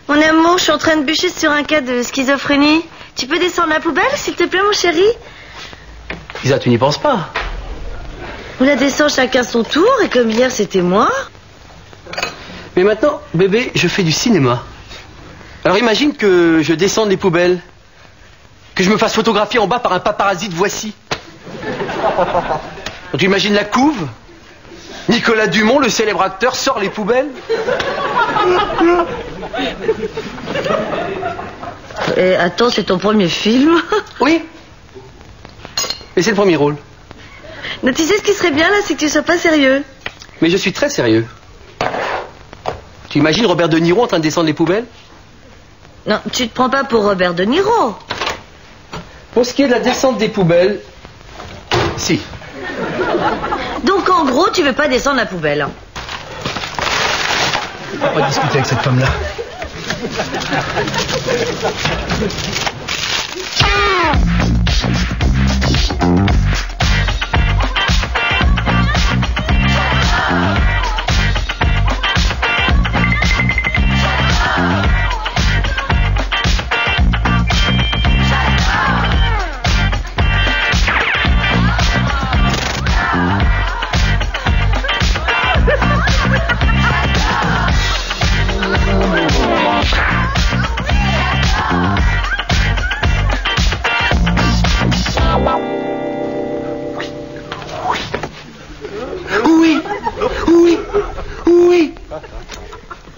Mon amour, je suis en train de bûcher sur un cas de schizophrénie. Tu peux descendre la poubelle, s'il te plaît, mon chéri? Isa, tu n'y penses pas? On la descend chacun son tour, et comme hier, c'était moi. Mais maintenant, bébé, je fais du cinéma. Alors imagine que je descende les poubelles. Que je me fasse photographier en bas par un paparazzi de Voici. Tu imagines la couve? Nicolas Dumont, le célèbre acteur, sort les poubelles. Et attends, c'est ton premier film? Oui. Et c'est le premier rôle. Mais tu sais ce qui serait bien, là, c'est que tu sois pas sérieux. Mais je suis très sérieux. Tu imagines Robert De Niro en train de descendre les poubelles? Non, tu te prends pas pour Robert De Niro. Pour ce qui est de la descente des poubelles, si. Donc en gros, tu veux pas descendre la poubelle? On va pas discuter avec cette femme-là.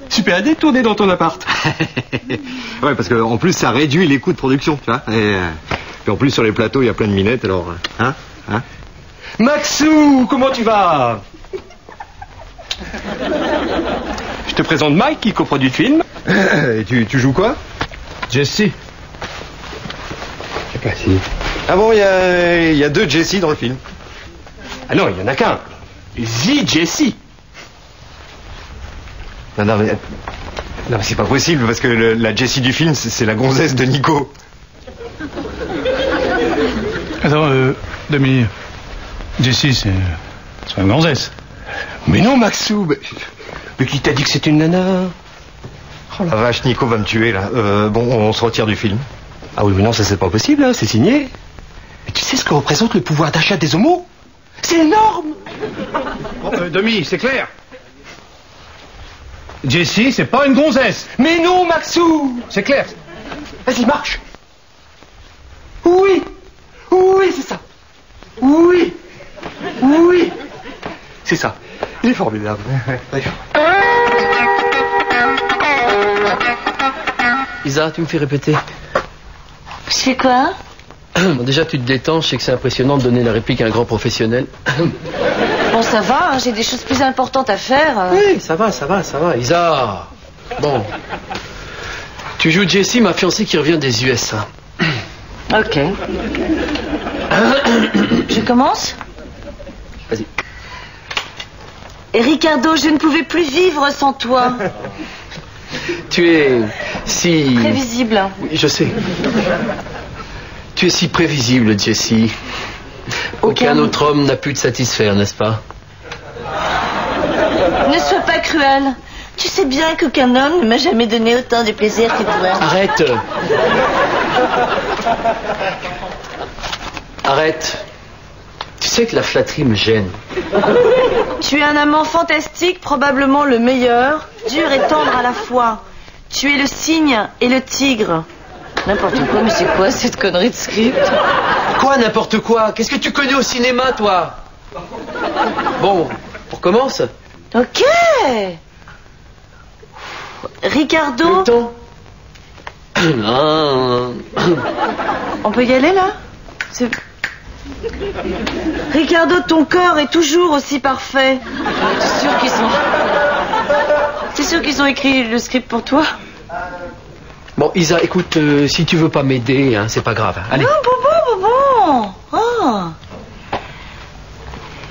Super détourné dans ton appart. Ouais, parce qu'en plus, ça réduit les coûts de production, tu vois. Et puis en plus, sur les plateaux, il y a plein de minettes, alors... Hein Maxou, comment tu vas? Je te présente Mike, qui coproduit le film. Et tu joues quoi? Jesse. Je sais pas si... Ah bon, il y a deux Jesse dans le film. Ah non, il y en a qu'un. The Jesse. Non, mais c'est pas possible, parce que la Jessie du film, c'est la gonzesse de Nico. Attends, Demi, Jessie, c'est une gonzesse. Mais non, Maxou, mais qui t'a dit que c'était une nana? Oh la vache, Nico va me tuer, là. Bon, on se retire du film. Ah oui, mais non, ça c'est pas possible, hein, c'est signé. Mais tu sais ce que représente le pouvoir d'achat des homos? C'est énorme. Bon, Demi, c'est clair. Jessie, c'est pas une gonzesse. Mais non, Maxou. C'est clair. Vas-y, marche. Oui. Oui, c'est ça. Oui. Oui. C'est ça. Il est formidable. Isa, tu me fais répéter. Je fais quoi? Bon, déjà, tu te détends. Je sais que c'est impressionnant de donner la réplique à un grand professionnel. Bon, ça va, hein, j'ai des choses plus importantes à faire. Oui, ça va. Isa. Bon. Tu joues Jessie, ma fiancée qui revient des US. Hein. Ok. Je commence? Vas-y. Et Ricardo, je ne pouvais plus vivre sans toi. Tu es si... Prévisible. Oui, je sais. Tu es si prévisible, Jessie. Aucun autre homme n'a pu te satisfaire, n'est-ce pas? Ne sois pas cruel. Tu sais bien qu'aucun homme ne m'a jamais donné autant de plaisir que toi. Arrête. Arrête. Tu sais que la flatterie me gêne. Tu es un amant fantastique, probablement le meilleur, dur et tendre à la fois. Tu es le cygne et le tigre. N'importe quoi, mais c'est quoi cette connerie de script? Quoi, n'importe quoi? Qu'est-ce que tu connais au cinéma, toi? Bon, on recommence? Ok. Ricardo. Le temps. On peut y aller, là? Ricardo, ton corps est toujours aussi parfait. C'est sûr qu'ils ont écrit le script pour toi? Bon, Isa, écoute, si tu veux pas m'aider, hein, c'est pas grave. Allez. Non, bon. Oh.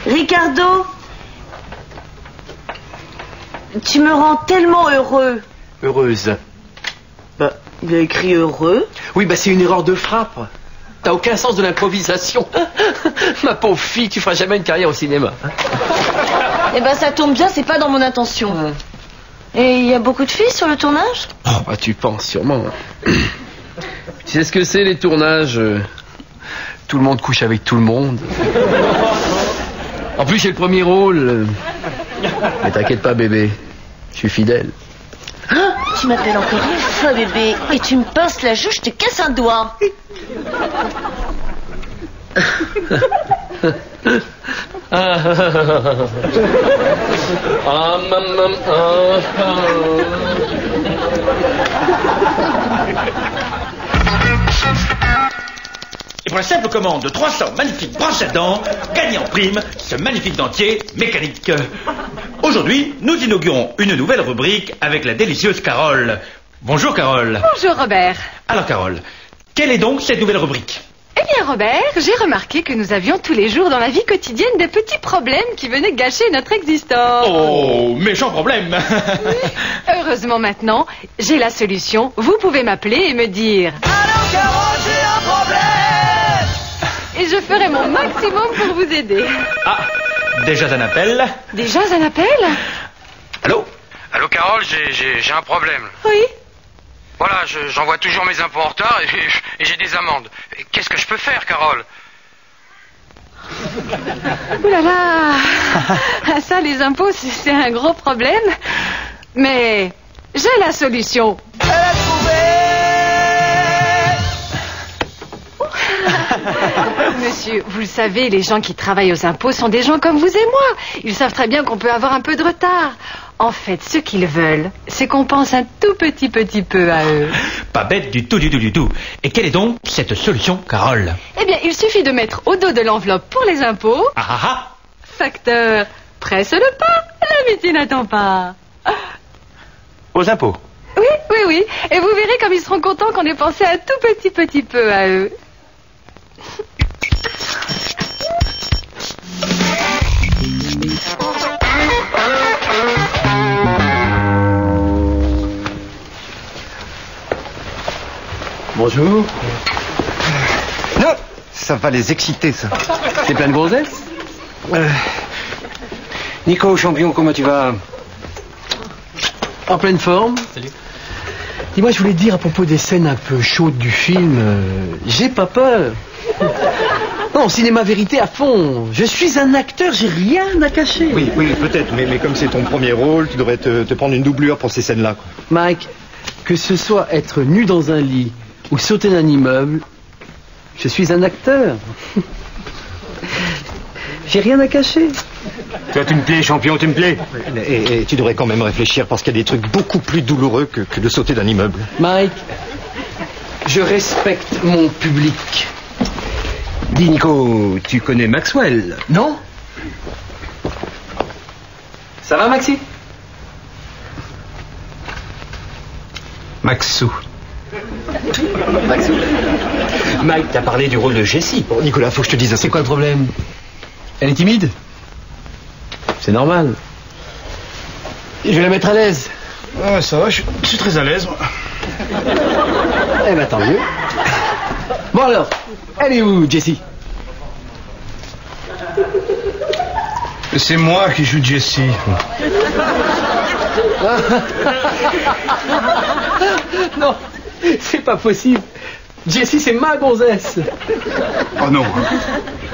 Ricardo, tu me rends tellement heureux. Heureuse. Bah, il a écrit heureux. Oui, bah c'est une erreur de frappe. T'as aucun sens de l'improvisation. Ma pauvre fille, tu feras jamais une carrière au cinéma. Eh ben, ça tombe bien, c'est pas dans mon intention. Et il y a beaucoup de filles sur le tournage? Oh, bah, tu penses sûrement. Tu sais ce que c'est, les tournages? Tout le monde couche avec tout le monde. En plus, j'ai le premier rôle. Mais t'inquiète pas, bébé. Je suis fidèle. Ah, tu m'appelles encore une fois, bébé. Et tu me pinces la joue, je te casse un doigt. Et pour la simple commande de 300 magnifiques brosses à dents, gagnez en prime ce magnifique dentier mécanique. Aujourd'hui, nous inaugurons une nouvelle rubrique avec la délicieuse Carole. Bonjour Carole. Bonjour Robert. Alors Carole, quelle est donc cette nouvelle rubrique? Eh bien Robert, j'ai remarqué que nous avions tous les jours dans la vie quotidienne des petits problèmes qui venaient gâcher notre existence. Oh, méchant problème. Heureusement maintenant, j'ai la solution. Vous pouvez m'appeler et me dire... Alors Carole, j'ai un problème! Et je ferai mon maximum pour vous aider. Ah, déjà un appel. Déjà un appel? Allô? Allô Carole, j'ai un problème. Oui. Voilà, j'envoie toujours mes impôts en retard et j'ai des amendes. Qu'est-ce que je peux faire, Carole? Ouh là là. Ça, les impôts, c'est un gros problème. Mais j'ai la solution. Elle a trouvé! Monsieur, vous le savez, les gens qui travaillent aux impôts sont des gens comme vous et moi. Ils savent très bien qu'on peut avoir un peu de retard. En fait, ce qu'ils veulent, c'est qu'on pense un tout petit peu à eux. Pas bête du tout. Et quelle est donc cette solution, Carole? Eh bien, il suffit de mettre au dos de l'enveloppe pour les impôts... Facteur, presse le pas, l'amitié n'attend pas. Aux impôts? Oui. Et vous verrez comme ils seront contents qu'on ait pensé un tout petit peu à eux. Bonjour. Non, ça va les exciter, ça. C'est plein de grossesse. Nico, champion, comment tu vas? En pleine forme. Salut. Dis-moi, je voulais te dire à propos des scènes un peu chaudes du film, j'ai pas peur. Non, cinéma vérité à fond. Je suis un acteur, j'ai rien à cacher. Oui, peut-être, mais comme c'est ton premier rôle, tu devrais te prendre une doublure pour ces scènes-là, quoi. Mike, que ce soit être nu dans un lit ou sauter d'un immeuble, je suis un acteur. J'ai rien à cacher. Toi, tu me plais, champion, tu me plais. Et tu devrais quand même réfléchir parce qu'il y a des trucs beaucoup plus douloureux que de sauter d'un immeuble. Mike, je respecte mon public. Dis, Nico, tu connais Maxwell? Non? Ça va, Maxi? Maxou. Maxou. Mike t'a parlé du rôle de Jessie. Bon, Nicolas, faut que je te dise un C'est quoi le problème? Elle est timide? C'est normal. Je vais la mettre à l'aise. Ouais, ça va, je suis très à l'aise, moi. Eh ben, tant mieux. Bon alors, elle est où, Jessie? C'est moi qui joue Jessie. Non, c'est pas possible. Jessie, c'est ma gonzesse. Oh non.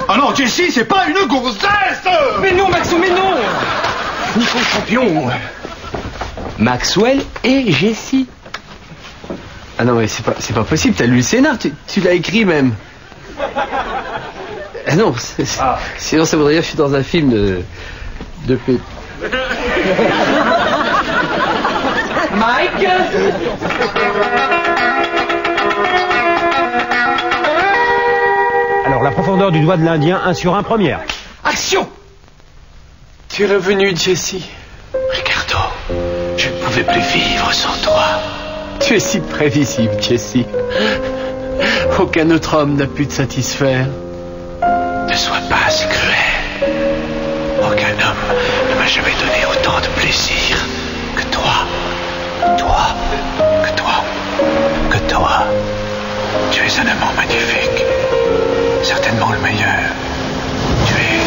Oh non, Jessie, c'est pas une gonzesse! Mais non, Maxou, mais non. Nico, champion. Maxwell et Jessie. Ah non, mais c'est pas possible, t'as lu le scénar, tu l'as écrit même. Ah non, sinon ça voudrait dire que je suis dans un film de paix. Mike. Alors, la profondeur du doigt de l'Indien, 1 sur 1, première. Action. Tu es revenu, Jessie. Ricardo, je ne pouvais plus vivre sans toi. Tu es si prévisible, Jessie. Aucun autre homme n'a pu te satisfaire. Ne sois pas si cruel. Aucun homme ne m'a jamais donné autant de plaisir que toi. Que toi. Tu es un amant magnifique. Certainement le meilleur. Tu es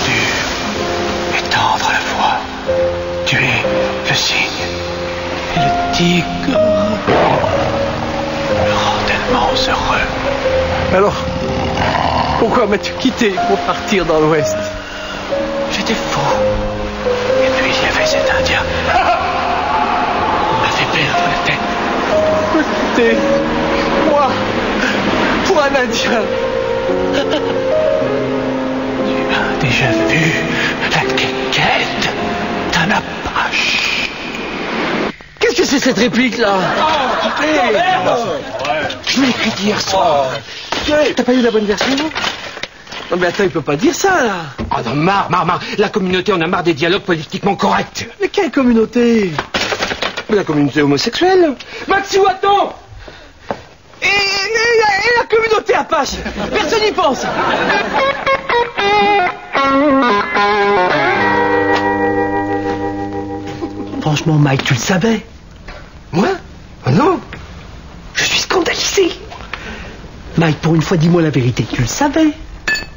dur et tendre à la fois. Tu es le cygne et le tigre me rend tellement heureux. Alors, pourquoi m'as-tu quitté pour partir dans l'Ouest? J'étais fou. Et puis il y avait cet Indien. Il m'a fait perdre la tête. Me quitter? Moi? Pour un Indien? Tu as déjà vu la quéquette d'un Apache? Qu'est-ce que c'est cette réplique-là? Je l'ai écrit hier soir. T'as pas eu la bonne version? Non mais attends, il peut pas dire ça, là. Oh non, marre. La communauté en a marre des dialogues politiquement corrects. Mais quelle communauté? Mais la communauté homosexuelle. Maxou, attends! Et la communauté Apache? Personne n'y pense! Franchement, Mike, tu le savais? Moi? Oh non. Je suis scandalisé. Mike, pour une fois, dis-moi la vérité. Tu le savais?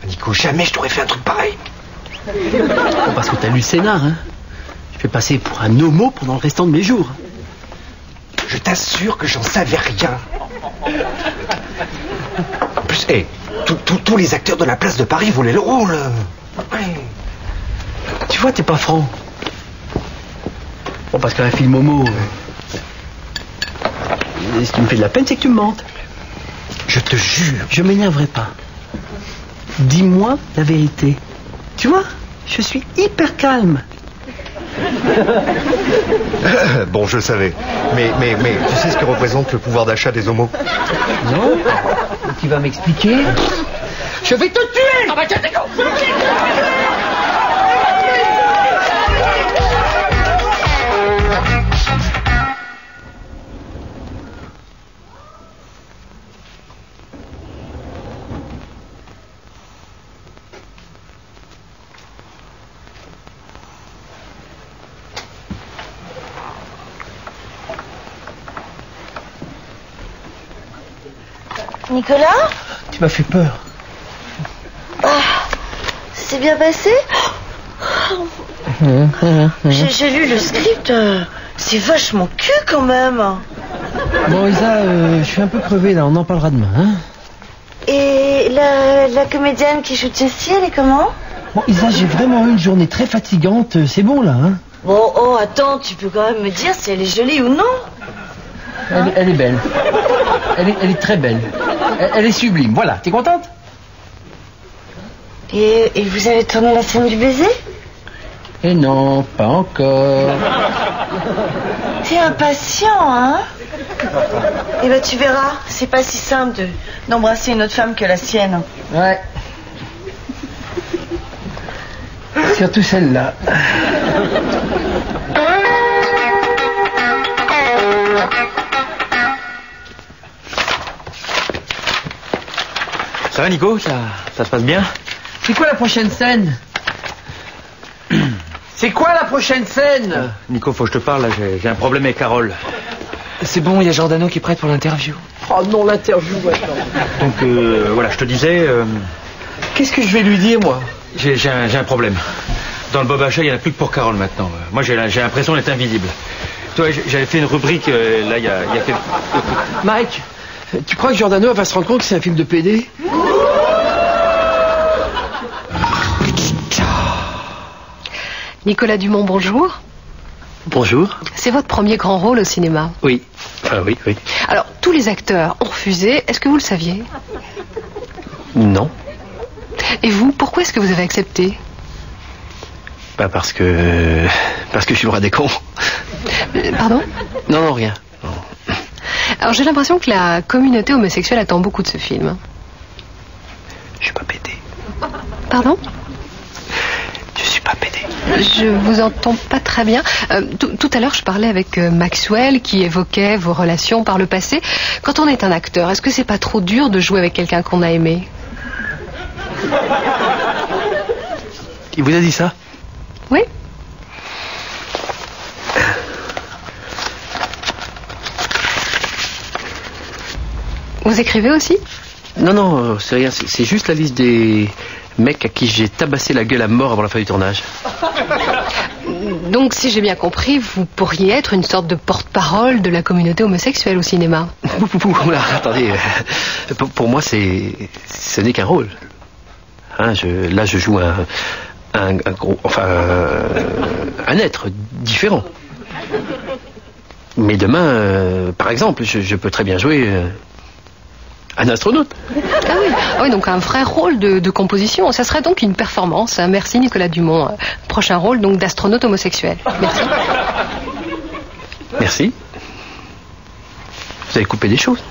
Nico, jamais je t'aurais fait un truc pareil. Bon, parce que t'as lu le scénar, hein? Je vais passer pour un homo pendant le restant de mes jours. Je t'assure que j'en savais rien. En plus, tous les acteurs de la place de Paris voulaient le rôle. Ouais. Tu vois, t'es pas franc. Bon, parce qu'un film homo... ce qui me fait de la peine, c'est que tu me mentes. Je te jure. Je m'énerverai pas. Dis-moi la vérité. Tu vois, je suis hyper calme. Bon, je savais. Mais tu sais ce que représente le pouvoir d'achat des homos? Non? Tu vas m'expliquer? Je vais te tuer! Ah bah tiens, t'es con! Nicolas? Tu m'as fait peur. Ah, c'est bien passé? J'ai lu le script. C'est vachement cul quand même. Bon, Isa, je suis un peu crevé là, on en parlera demain. Hein? Et la comédienne qui joue Jessie, elle est comment? Bon, Isa, j'ai vraiment eu une journée très fatigante. C'est bon là, hein? Bon, oh, attends, tu peux quand même me dire si elle est jolie ou non? Elle est belle. Elle est très belle. Elle est sublime. Voilà, t'es contente? Et vous avez tourné la scène du baiser? Et non, pas encore. T'es impatient, hein? Eh ben tu verras, c'est pas si simple d'embrasser une autre femme que la sienne. Ouais. Surtout celle-là. Ça va, Nico? Ça se passe bien? C'est quoi la prochaine scène? C'est quoi la prochaine scène? Nico, faut que je te parle, là, j'ai un problème avec Carole. C'est bon, il y a Giordano qui prête pour l'interview. Oh non, l'interview maintenant. Donc, voilà, je te disais... Qu'est-ce que je vais lui dire, moi? J'ai un problème. Dans le Bob Achat, il n'y en a plus que pour Carole maintenant. Moi, j'ai l'impression d'être invisible. Toi, j'avais fait une rubrique, là, il y a quelques... Mike, tu crois que Giordano va se rendre compte que c'est un film de PD? Nicolas Dumont, bonjour. Bonjour. C'est votre premier grand rôle au cinéma. Oui. Oui. Alors, tous les acteurs ont refusé. Est-ce que vous le saviez? Non. Et vous, pourquoi est-ce que vous avez accepté? Parce que je suis le roi des cons. Pardon? Non, rien. Non. Alors, j'ai l'impression que la communauté homosexuelle attend beaucoup de ce film. Je suis pas pédé. Pardon? Je suis pas pédé. Je vous entends pas très bien. Tout à l'heure, je parlais avec Maxwell qui évoquait vos relations par le passé. Quand on est un acteur, est-ce que c'est pas trop dur de jouer avec quelqu'un qu'on a aimé? Il vous a dit ça? Oui. Vous écrivez aussi? Non, c'est rien. C'est juste la liste des mecs à qui j'ai tabassé la gueule à mort avant la fin du tournage. Donc, si j'ai bien compris, vous pourriez être une sorte de porte-parole de la communauté homosexuelle au cinéma. Oula, attendez, pour moi, ce n'est qu'un rôle. Hein, là, je joue un être différent. Mais demain, par exemple, je peux très bien jouer un astronaute. Ah oui, donc un vrai rôle de composition. Ça serait donc une performance. Hein. Merci Nicolas Dumont. Prochain rôle donc d'astronaute homosexuel. Merci. Merci. Vous avez coupé des choses.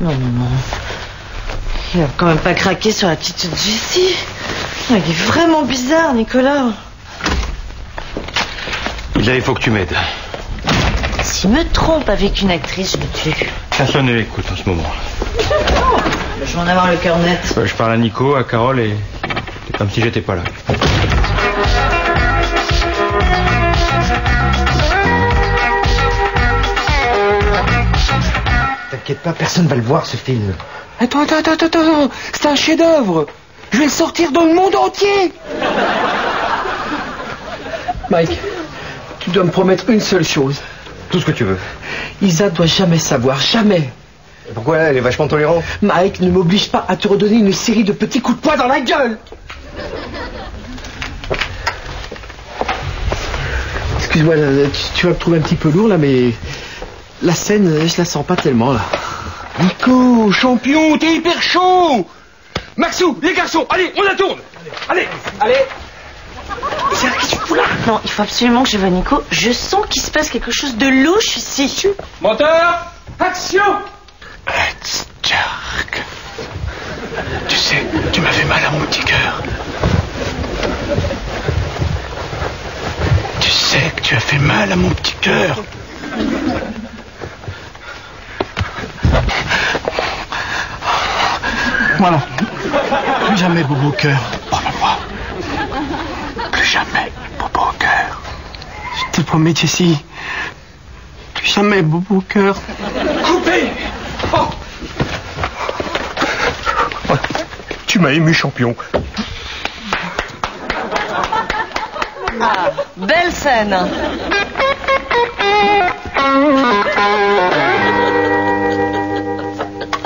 Non. Il va quand même pas craquer sur l'attitude de Jessie. Il est vraiment bizarre, Nicolas. Là, il faut que tu m'aides. S'il me trompe avec une actrice, je le tue. Personne ne l'écoute en ce moment. Je vais en avoir le cœur net. Je parle à Nico, à Carole et c'est comme si j'étais pas là. T'inquiète pas, personne va le voir ce film. Attends, c'est un chef-d'œuvre. Je vais le sortir dans le monde entier. Mike, tu dois me promettre une seule chose. Tout ce que tu veux. Isa doit jamais savoir, jamais. Pourquoi elle est vachement tolérante? Mike, ne m'oblige pas à te redonner une série de petits coups de poing dans la gueule. Excuse-moi, tu vas me trouver un petit peu lourd là, mais la scène, je la sens pas tellement là. Nico, champion, t'es hyper chaud. Maxou, les garçons, allez, on la tourne. Allez. Qu'est-ce que tu fous là? Non, il faut absolument que je voie Nico. Je sens qu'il se passe quelque chose de louche ici. Moteur, action. Let's Jack. Tu sais, tu m'as fait mal à mon petit cœur. Tu sais que tu as fait mal à mon petit cœur. Voilà. Plus jamais bobo au cœur. Promets-moi. Plus jamais bobo au cœur. Je te promets, Jessie. Plus jamais bobo au cœur. Coupé. Oh. Tu m'as ému, champion. Ah, belle scène.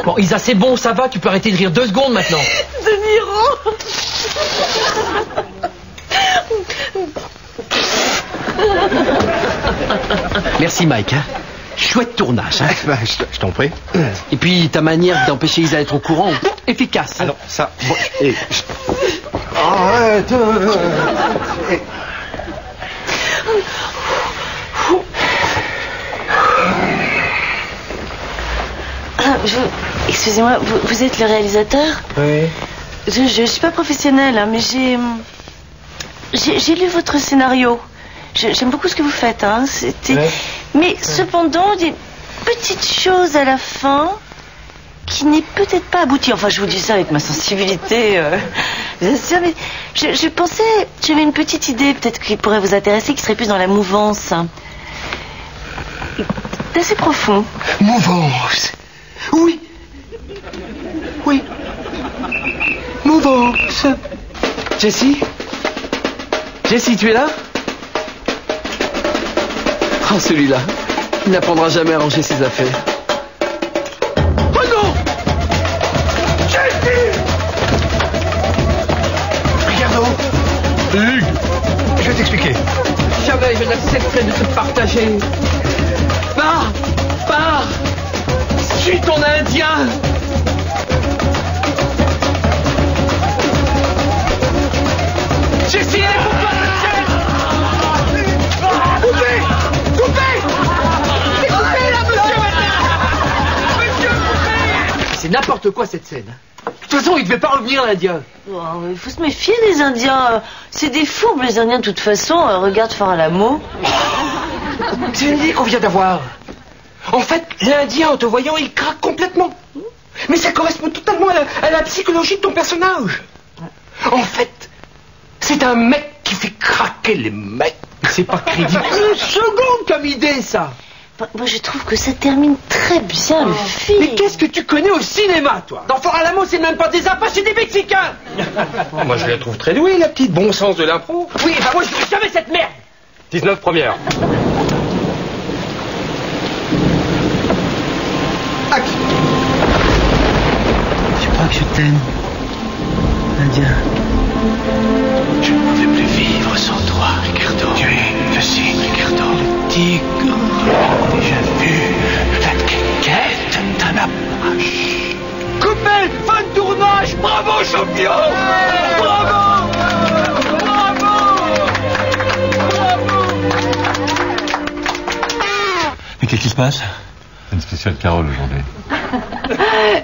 Bon, Isa, c'est bon, ça va, tu peux arrêter de rire 2 secondes maintenant. De Niro. Merci Mike. Hein. Chouette tournage. Hein. Je t'en prie. Et puis ta manière d'empêcher Isa d'être au courant, efficace. Ah non, ça... Bon, Arrête. Excusez-moi, vous êtes le réalisateur? Oui. Je suis pas professionnelle, hein, mais j'ai lu votre scénario. J'aime beaucoup ce que vous faites, hein. Mais cependant, il y a une petite chose à la fin qui n'est peut-être pas aboutie. Enfin, je vous dis ça avec ma sensibilité, bien sûr, mais je pensais, j'avais une petite idée peut-être qui pourrait vous intéresser, qui serait plus dans la mouvance. C'est assez profond. Mouvance. Oui. Mouvance. Jessie, tu es là? Oh, celui-là, il n'apprendra jamais à ranger ses affaires. Oh non! Jessie! Ricardo. Hugues, je vais t'expliquer. Jamais je n'accepterai de te partager. Pars! Suis ton Indien! Jessie, elle est pour toi, Coupez! C'est coupé là, monsieur! Monsieur, coupez! C'est n'importe quoi cette scène. De toute façon, il devait pas revenir l'Indien. Oh, il faut se méfier des Indiens. C'est des fourbes, les Indiens, de toute façon. Regarde faire à l'amour. C'est une idée qu'on vient d'avoir. En fait, l'Indien, en te voyant, il craque complètement. Mais ça correspond totalement à la psychologie de ton personnage. En fait, c'est un mec qui fait craquer les mecs. C'est pas crédible. Une seconde comme idée, ça. Moi, je trouve que ça termine très bien le film. Mais qu'est-ce que tu connais au cinéma, toi? Dans Fort Alamo, c'est même pas des Apaches, c'est des Mexicains. Moi, je la trouve très douée, la petite. Bon sens de l'impro. Oui, bah moi, je veux jamais cette merde. 19 premières. Action. Je crois que je t'aime, Indien. Je ne pouvais plus vivre sans toi, Ricardo. Tu es le cygne, Ricardo. Le tigre. Déjà vu la quéquette d'un Apache. Coupé, fin de tournage. Bravo, champion. Bravo. Mais qu'est-ce qui se passe? Une spéciale Carole aujourd'hui.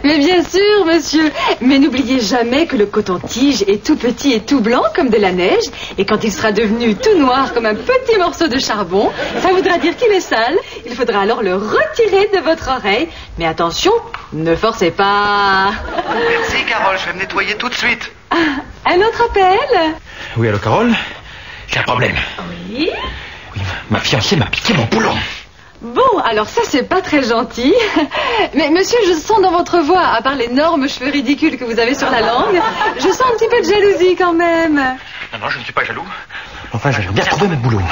Mais bien sûr, monsieur. Mais n'oubliez jamais que le coton-tige est tout petit et tout blanc comme de la neige. Et quand il sera devenu tout noir comme un petit morceau de charbon, ça voudra dire qu'il est sale. Il faudra alors le retirer de votre oreille. Mais attention, ne forcez pas. Merci, Carole, je vais me nettoyer tout de suite. Un autre appel? Oui, allô, Carole? J'ai un problème. Oui? Oui, ma fiancée m'a piqué mon boulon. Bon, alors ça, c'est pas très gentil. Mais monsieur, je sens dans votre voix, à part l'énorme cheveux ridicules que vous avez sur la langue, je sens un petit peu de jalousie quand même. Non, je ne suis pas jaloux. Enfin, j'aimerais bien retrouver mon boulot.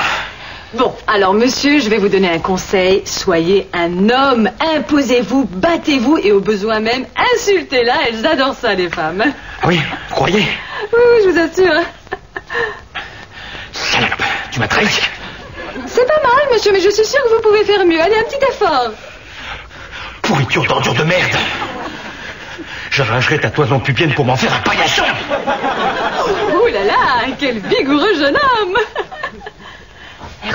Bon, alors monsieur, je vais vous donner un conseil. Soyez un homme, imposez-vous, battez-vous et au besoin même, insultez-la. Elles adorent ça, les femmes. Ah oui, vous croyez? Oui, je vous assure. Salope, tu m'as trahi. C'est pas mal, monsieur, mais je suis sûre que vous pouvez faire mieux. Allez, un petit effort. Pourriture d'ordure de merde. J'arracherai ta toison pubienne pour m'en faire un paillasson. Oh là là, quel vigoureux jeune homme.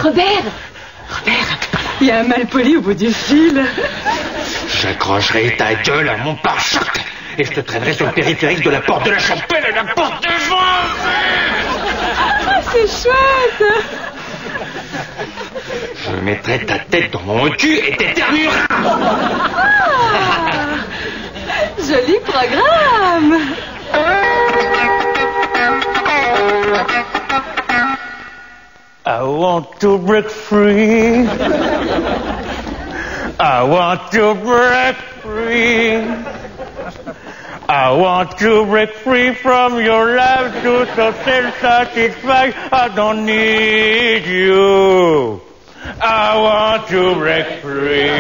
Robert, il y a un malpoli au bout du fil. J'accrocherai ta gueule à mon pare-choc et je te traînerai sur le périphérique de la porte de la Chapelle à la porte de France. Ah, c'est chouette. Je mettrai ta tête dans mon cul et t'éternueras. Ah, joli programme. I want to break free. I want to break free. I want to break free from your life to so self-satisfied. I don't need you. I want to break free.